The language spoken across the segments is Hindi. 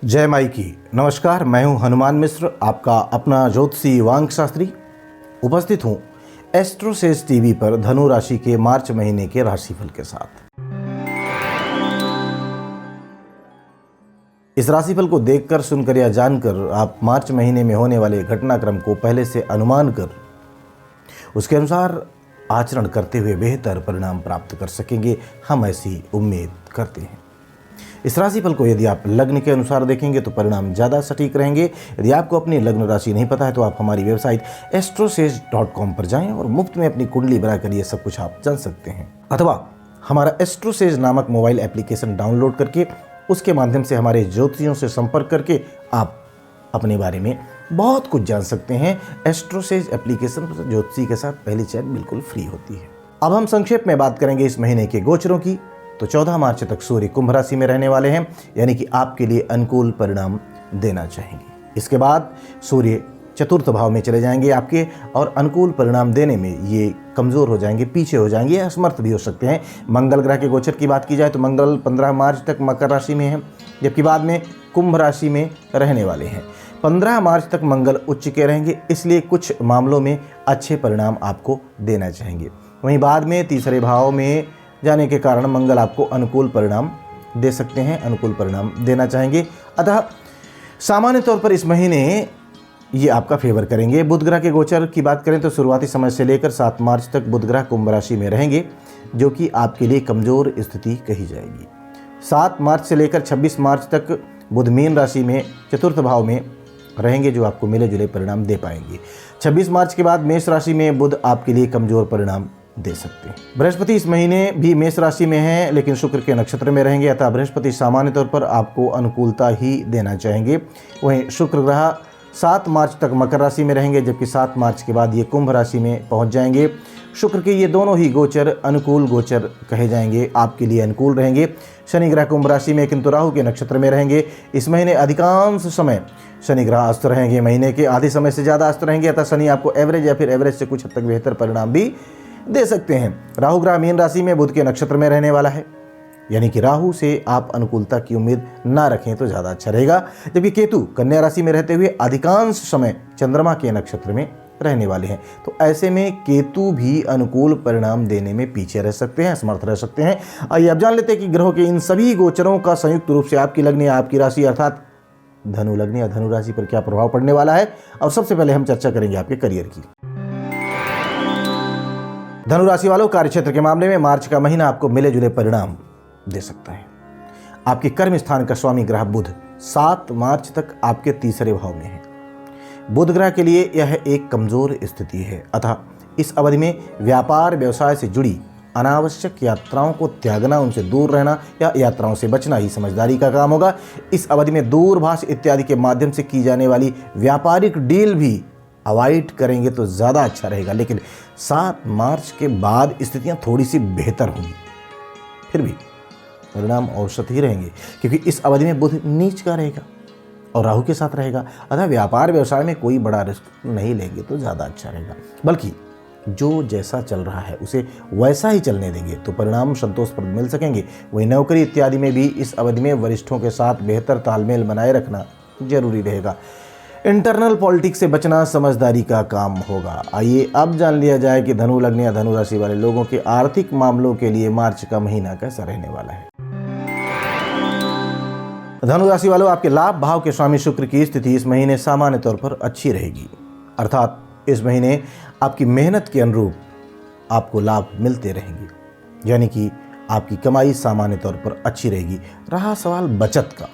जय माई की। नमस्कार, मैं हूं हनुमान मिश्र, आपका अपना ज्योतिषी वांग शास्त्री। उपस्थित हूं एस्ट्रोसेज टीवी पर धनु राशि के मार्च महीने के राशिफल के साथ। इस राशिफल को देखकर, सुनकर या जानकर आप मार्च महीने में होने वाले घटनाक्रम को पहले से अनुमान कर उसके अनुसार आचरण करते हुए बेहतर परिणाम प्राप्त कर सकेंगे, हम ऐसी उम्मीद करते हैं। इस राशिफल को यदि आप लग्न के अनुसार देखेंगे तो परिणाम ज़्यादा सटीक रहेंगे। यदि आपको अपनी लग्न राशि नहीं पता है तो आप हमारी वेबसाइट astrosage.com पर जाएं और मुफ्त में अपनी कुंडली बनाकर ये सब कुछ आप जान सकते हैं। अथवा हमारा एस्ट्रोसेज नामक मोबाइल एप्लीकेशन डाउनलोड करके उसके माध्यम से हमारे ज्योतिषियों से संपर्क करके आप अपने बारे में बहुत कुछ जान सकते हैं। एस्ट्रोसेज एप्लीकेशन पर ज्योतिषी के साथ पहली चैट बिल्कुल फ्री होती है। अब हम संक्षेप में बात करेंगे इस महीने के गोचरों की। तो 14 मार्च तक सूर्य कुंभ राशि में रहने वाले हैं, यानी कि आपके लिए अनुकूल परिणाम देना चाहेंगे। इसके बाद सूर्य चतुर्थ भाव में चले जाएंगे आपके, और अनुकूल परिणाम देने में ये कमज़ोर हो जाएंगे, पीछे हो जाएंगे, असमर्थ भी हो सकते हैं। मंगल ग्रह के गोचर की बात की जाए तो मंगल 15 मार्च तक मकर राशि में है, जबकि बाद में कुंभ राशि में रहने वाले हैं। 15 मार्च तक मंगल उच्च के रहेंगे, इसलिए कुछ मामलों में अच्छे परिणाम आपको देना चाहेंगे। वहीं बाद में तीसरे भाव में जाने के कारण मंगल आपको अनुकूल परिणाम दे सकते हैं, अनुकूल परिणाम देना चाहेंगे। अतः सामान्य तौर पर इस महीने ये आपका फेवर करेंगे। बुध ग्रह के गोचर की बात करें तो शुरुआती समय से लेकर 7 मार्च तक बुध ग्रह कुंभ राशि में रहेंगे, जो कि आपके लिए कमज़ोर स्थिति कही जाएगी। 7 मार्च से लेकर 26 मार्च तक बुध मीन राशि में चतुर्थ भाव में रहेंगे, जो आपको मिले जुले परिणाम दे पाएंगे। 26 मार्च के बाद मेष राशि में बुध आपके लिए कमज़ोर परिणाम दे सकते हैं। बृहस्पति इस महीने भी मेष राशि में हैं, लेकिन शुक्र के नक्षत्र में रहेंगे, अतः बृहस्पति सामान्य तौर पर आपको अनुकूलता ही देना चाहेंगे। वहीं शुक्र ग्रह 7 मार्च तक मकर राशि में रहेंगे, जबकि 7 मार्च के बाद ये कुंभ राशि में पहुंच जाएंगे। शुक्र के ये दोनों ही गोचर अनुकूल गोचर कहे जाएंगे, आपके लिए अनुकूल रहेंगे। शनि ग्रह कुंभ राशि में किंतु राहु के नक्षत्र में रहेंगे। इस महीने अधिकांश समय शनि ग्रह अस्त रहेंगे, महीने के आधे समय से ज़्यादा अस्त रहेंगे, अतः शनि आपको एवरेज या फिर एवरेज से कुछ हद तक बेहतर परिणाम भी दे सकते हैं। राहु ग्रह मीन राशि में बुध के नक्षत्र में रहने वाला है, यानी कि राहु से आप अनुकूलता की उम्मीद ना रखें तो ज़्यादा अच्छा रहेगा। जबकि केतु कन्या राशि में रहते हुए अधिकांश समय चंद्रमा के नक्षत्र में रहने वाले हैं, तो ऐसे में केतु भी अनुकूल परिणाम देने में पीछे रह सकते हैं, असमर्थ रह सकते हैं। आइए अब जान लेते हैं कि ग्रहों के इन सभी गोचरों का संयुक्त रूप से आपकी लग्न या आपकी राशि अर्थात धनु लग्न या धनु राशि पर क्या प्रभाव पड़ने वाला है। और सबसे पहले हम चर्चा करेंगे आपके करियर की। धनु राशि वालों, कार्यक्षेत्र के मामले में मार्च का महीना आपको मिले जुले परिणाम दे सकता है। आपके कर्म स्थान का स्वामी ग्रह बुध 7 मार्च तक आपके तीसरे भाव में है। बुध ग्रह के लिए यह एक कमजोर स्थिति है, अतः इस अवधि में व्यापार व्यवसाय से जुड़ी अनावश्यक यात्राओं को त्यागना, उनसे दूर रहना या यात्राओं से बचना ही समझदारी का काम होगा। इस अवधि में दूरभाष इत्यादि के माध्यम से की जाने वाली व्यापारिक डील भी अवॉइड करेंगे तो ज़्यादा अच्छा रहेगा। लेकिन 7 मार्च के बाद स्थितियां थोड़ी सी बेहतर होंगी, फिर भी परिणाम औसत ही रहेंगे, क्योंकि इस अवधि में बुध नीच का रहेगा और राहु के साथ रहेगा। अतः व्यापार व्यवसाय में कोई बड़ा रिस्क नहीं लेंगे तो ज़्यादा अच्छा रहेगा, बल्कि जो जैसा चल रहा है उसे वैसा ही चलने देंगे तो परिणाम संतोषप्रद मिल सकेंगे। वहीं नौकरी इत्यादि में भी इस अवधि में वरिष्ठों के साथ बेहतर तालमेल बनाए रखना जरूरी रहेगा। इंटरनल पॉलिटिक्स से बचना समझदारी का काम होगा। आइए अब जान लिया जाए कि धनु लग्न या धनु राशि वाले लोगों के आर्थिक मामलों के लिए मार्च का महीना कैसा रहने वाला है। धनु राशि वालों, आपके लाभ भाव के स्वामी शुक्र की स्थिति इस महीने सामान्य तौर पर अच्छी रहेगी, अर्थात इस महीने आपकी मेहनत के अनुरूप आपको लाभ मिलते रहेंगे, यानी कि आपकी कमाई सामान्य तौर पर अच्छी रहेगी। रहा सवाल बचत का,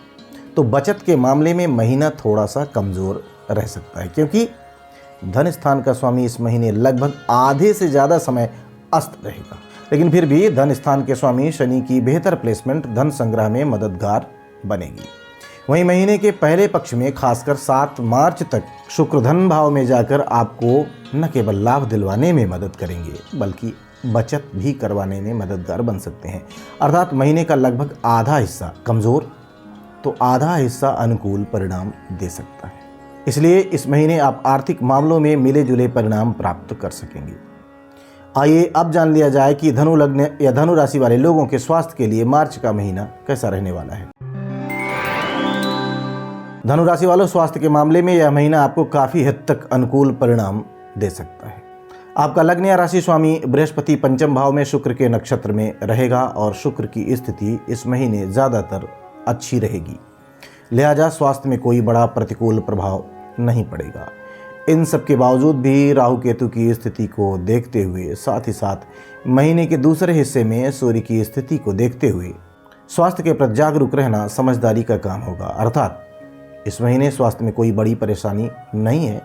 तो बचत के मामले में महीना थोड़ा सा कमज़ोर रह सकता है, क्योंकि धन स्थान का स्वामी इस महीने लगभग आधे से ज़्यादा समय अस्त रहेगा। लेकिन फिर भी धन स्थान के स्वामी शनि की बेहतर प्लेसमेंट धन संग्रह में मददगार बनेगी। वहीं महीने के पहले पक्ष में खासकर 7 मार्च तक शुक्र धन भाव में जाकर आपको न केवल लाभ दिलवाने में मदद करेंगे, बल्कि बचत भी करवाने में मददगार बन सकते हैं। अर्थात महीने का लगभग आधा हिस्सा कमज़ोर तो आधा हिस्सा अनुकूल परिणाम दे सकता है। इसलिए इस महीने आप आर्थिक मामलों में मिले जुले परिणाम प्राप्त कर सकेंगे। आइए अब जान लिया जाए कि धनु लग्न या धनु राशि वाले लोगों के स्वास्थ्य के लिए मार्च का महीना कैसा रहने वाला है। धनु राशि वालों, स्वास्थ्य के मामले में यह महीना आपको काफी हद तक अनुकूल परिणाम दे सकता है। आपका लग्न या राशि स्वामी बृहस्पति पंचम भाव में शुक्र के नक्षत्र में रहेगा और शुक्र की स्थिति इस महीने ज्यादातर अच्छी रहेगी, लिहाजा स्वास्थ्य में कोई बड़ा प्रतिकूल प्रभाव नहीं पड़ेगा। इन सब के बावजूद भी राहु केतु की स्थिति को देखते हुए, साथ ही साथ महीने के दूसरे हिस्से में सूर्य की स्थिति को देखते हुए स्वास्थ्य के प्रति जागरूक रहना समझदारी का काम होगा। अर्थात इस महीने स्वास्थ्य में कोई बड़ी परेशानी नहीं है,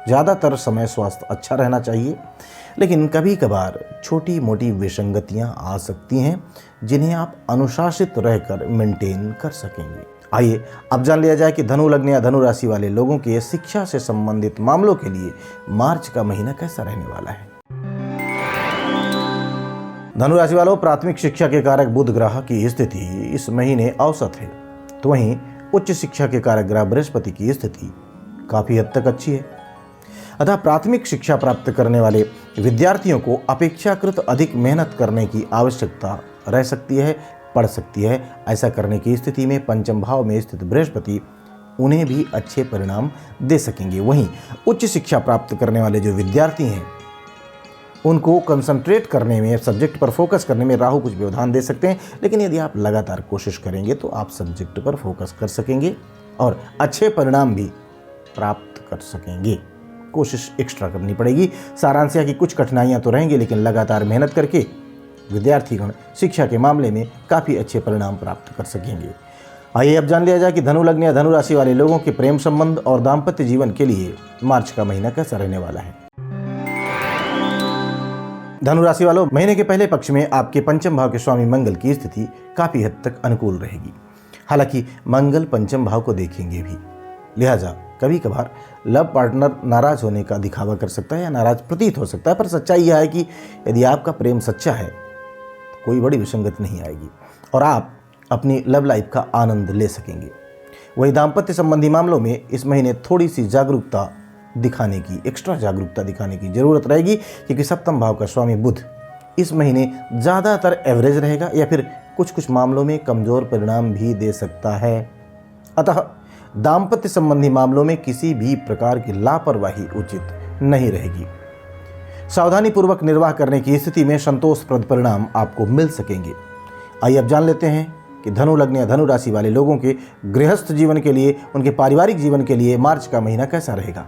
ज़्यादातर समय स्वास्थ्य अच्छा रहना चाहिए, लेकिन कभी कभार छोटी मोटी विसंगतियां आ सकती हैं जिन्हें आप अनुशासित रहकर मेंटेन कर सकेंगे। आइए अब जान लिया जाए कि धनु लग्न या धनु राशि वाले लोगों के शिक्षा से संबंधित मामलों के लिए मार्च का महीना कैसा रहने वाला है। धनु राशि वालों, प्राथमिक शिक्षा के कारक बुध ग्रह की स्थिति इस महीने औसत है, तो वहीं उच्च शिक्षा के कारक ग्रह बृहस्पति की स्थिति काफी हद तक अच्छी है। अतः प्राथमिक शिक्षा प्राप्त करने वाले विद्यार्थियों को अपेक्षाकृत अधिक मेहनत करने की आवश्यकता रह सकती है, पड़ सकती है। ऐसा करने की स्थिति में पंचम भाव में स्थित बृहस्पति उन्हें भी अच्छे परिणाम दे सकेंगे। वहीं उच्च शिक्षा प्राप्त करने वाले जो विद्यार्थी हैं उनको कंसंट्रेट करने में, सब्जेक्ट पर फोकस करने में राहु कुछ व्यवधान दे सकते हैं, लेकिन यदि आप लगातार कोशिश करेंगे तो आप सब्जेक्ट पर फोकस कर सकेंगे और अच्छे परिणाम भी प्राप्त कर सकेंगे। कोशिश एक्स्ट्रा करनी पड़ेगी। सारांश यह कि कुछ कठिनाइयां तो रहेंगी, लेकिन लगातार मेहनत करके विद्यार्थीगण शिक्षा के मामले में काफ़ी अच्छे परिणाम प्राप्त कर सकेंगे। आइए अब जान लिया जाए कि धनु लग्न या धनु राशि वाले लोगों के प्रेम संबंध और दाम्पत्य जीवन के लिए मार्च का महीना कैसा रहने वाला है। धनु राशि वालों, महीने के पहले पक्ष में आपके पंचम भाव के स्वामी मंगल की स्थिति काफ़ी हद तक अनुकूल रहेगी। हालांकि मंगल पंचम भाव को देखेंगे भी, लिहाजा कभी कभार लव पार्टनर नाराज होने का दिखावा कर सकता है या नाराज प्रतीत हो सकता है, पर सच्चाई यह है कि यदि आपका प्रेम सच्चा है तो कोई बड़ी विसंगति नहीं आएगी और आप अपनी लव लाइफ का आनंद ले सकेंगे। वही दाम्पत्य संबंधी मामलों में इस महीने थोड़ी सी जागरूकता दिखाने की, एक्स्ट्रा जागरूकता दिखाने की जरूरत रहेगी, क्योंकि सप्तम भाव का स्वामी बुध इस महीने ज़्यादातर एवरेज रहेगा या फिर कुछ मामलों में कमज़ोर परिणाम भी दे सकता है। अतः दाम्पत्य संबंधी मामलों में किसी भी प्रकार की लापरवाही उचित नहीं रहेगी। सावधानी पूर्वक निर्वाह करने की स्थिति में संतोषप्रद परिणाम आपको मिल सकेंगे। आइए अब जान लेते हैं कि धनु लग्न या धनु राशि वाले लोगों के गृहस्थ जीवन के लिए, उनके पारिवारिक जीवन के लिए मार्च का महीना कैसा रहेगा।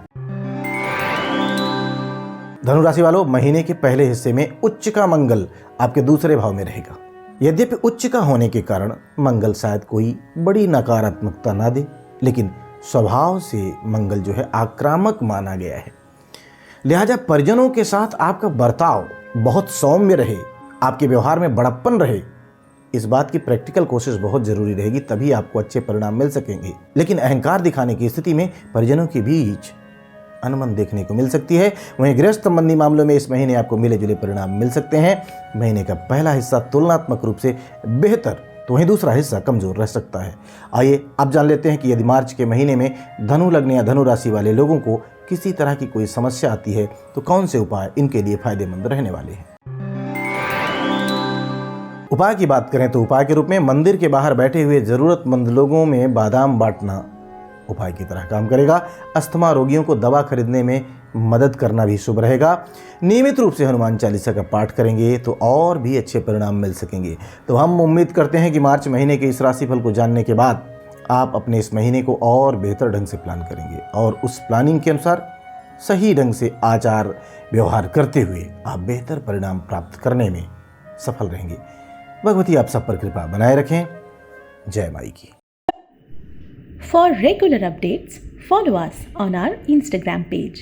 धनु राशि वालों, महीने के पहले हिस्से में उच्च का मंगल आपके दूसरे भाव में रहेगा। यद्यपि उच्च का होने के कारण मंगल शायद कोई बड़ी नकारात्मकता ना दे, लेकिन स्वभाव से मंगल जो है आक्रामक माना गया है, लिहाजा परिजनों के साथ आपका बर्ताव बहुत सौम्य रहे, आपके व्यवहार में बड़प्पन रहे, इस बात की प्रैक्टिकल कोशिश बहुत जरूरी रहेगी, तभी आपको अच्छे परिणाम मिल सकेंगे। लेकिन अहंकार दिखाने की स्थिति में परिजनों के बीच अनबन देखने को मिल सकती है। वहीं गृहस्थ संबंधी मामलों में इस महीने आपको मिले जुले परिणाम मिल सकते हैं। महीने का पहला हिस्सा तुलनात्मक रूप से बेहतर, तो वहीं दूसरा हिस्सा कमजोर रह सकता है। आइए अब जान लेते हैं कि यदि मार्च के महीने में धनु लग्न या धनु राशि वाले लोगों को किसी तरह की कोई समस्या आती है तो कौन से उपाय इनके लिए फायदेमंद रहने वाले हैं। उपाय की बात करें तो उपाय के रूप में मंदिर के बाहर बैठे हुए जरूरतमंद लोगों में बादाम बांटना उपाय की तरह काम करेगा। अस्थमा रोगियों को दवा खरीदने में मदद करना भी शुभ रहेगा। नियमित रूप से हनुमान चालीसा का पाठ करेंगे तो और भी अच्छे परिणाम मिल सकेंगे। तो हम उम्मीद करते हैं कि मार्च महीने के इस राशिफल को जानने के बाद आप अपने इस महीने को और बेहतर ढंग से प्लान करेंगे और उस प्लानिंग के अनुसार सही ढंग से आचार व्यवहार करते हुए आप बेहतर परिणाम प्राप्त करने में सफल रहेंगे। भगवती आप सब पर कृपा बनाए रखें। जय माई की। For regular updates, follow us on our Instagram page.